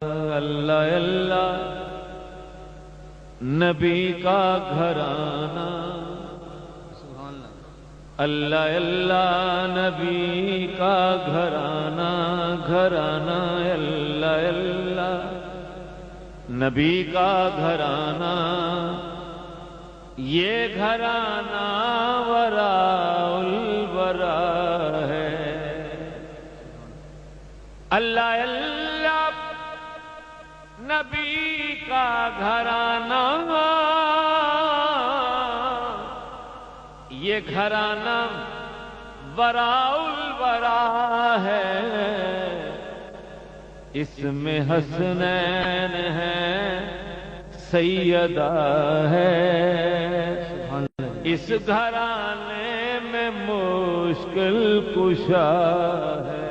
اللہ اللہ نبی کا گھرانہ، اللہ اللہ نبی کا گھرانہ، گھرانہ اللہ اللہ نبی کا گھرانہ، یہ گھرانہ وراء الورا ہے۔ اللہ اللہ نبی کا گھرانہ، یہ گھرانہ وراء الورا ہے۔ اس میں حسنین ہے، سیدہ ہے، اس گھرانے میں مشکل کشا ہے۔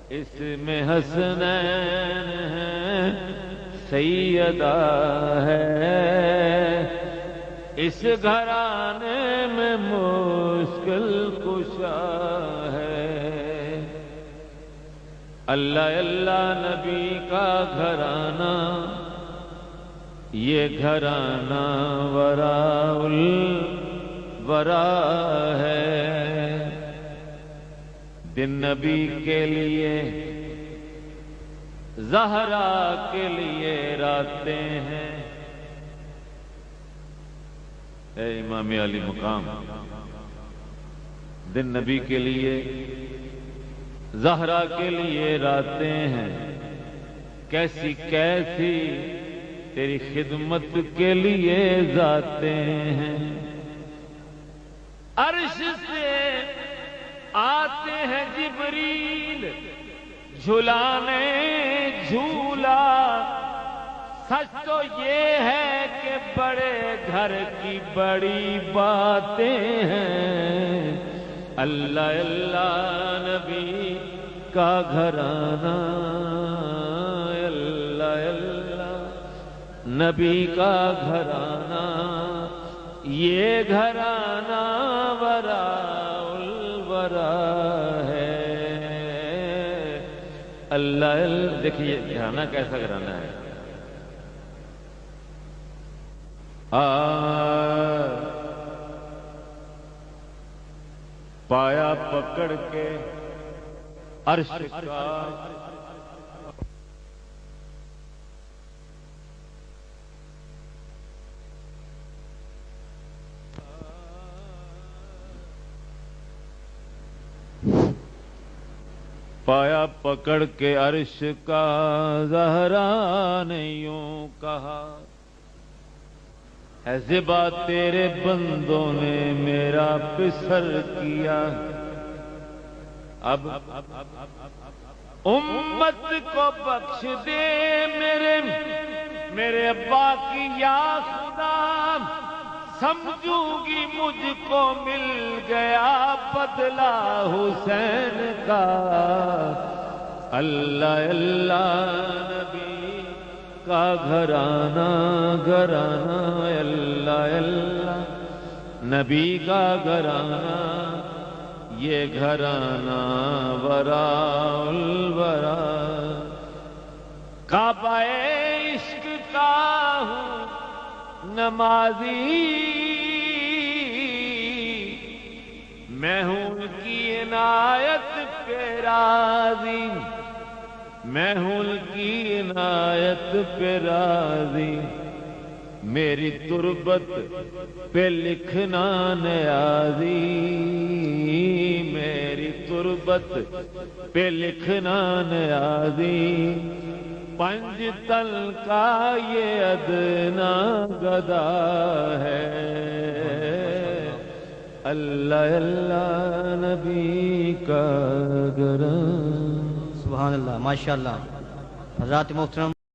اس میں حسنین ہے، سیدہ ہے، اس گھرانے میں مشکل کشا ہے۔ اللہ اللہ نبی کا گھرانہ، یہ گھرانہ وراء الورا ہے۔ دن نبی کے لیے، زہرا کے لیے راتیں ہیں۔ اے امام علی مقام، دن نبی کے لیے، زہرا کے لیے راتیں ہیں۔ کیسی کیسی تیری خدمت کے لیے ذاتیں ہیں۔ عرش سے آتے ہیں جبریل جھلانے جھولا۔ سچ تو یہ ہے کہ بڑے گھر کی بڑی باتیں ہیں۔ اللہ اللہ نبی کا گھرانہ، اللہ اللہ نبی کا گھرانہ، یہ گھرانہ وراء الورا ہے۔ اللہ اللہ دیکھیے گھرانہ کیسا گھرانہ ہے۔ پایا پکڑ کے عرش کا، پایا پکڑ کے عرش کا، زہرا نے یوں کہا، اے زبا تیرے بندوں نے میرا پسر کیا، اب امت کو بخش دے میرے ابا کی یا خدا۔ سمجھوں گی مجھ کو مل گیا بدلہ حسین کا۔ اللہ اللہ نبی کا گھرانہ، گھرانہ اللہ اللہ نبی کا گھرانہ، یہ گھرانہ وراء الورا۔ کعبہ عشق کا ہوں نمازی، میں ہوں ان کی عنایت پہ راضی، میں ہوں ان کی عنایت پہ راضی۔ میری تربت پہ لکھنا نیازی، میری تربت پہ لکھنا نیازی۔ پنج تل کا یہ ادنا گدا ہے۔ اللہ اللہ نبی کا گھرانہ۔ سبحان اللہ، ماشاءاللہ۔ حضرات محترم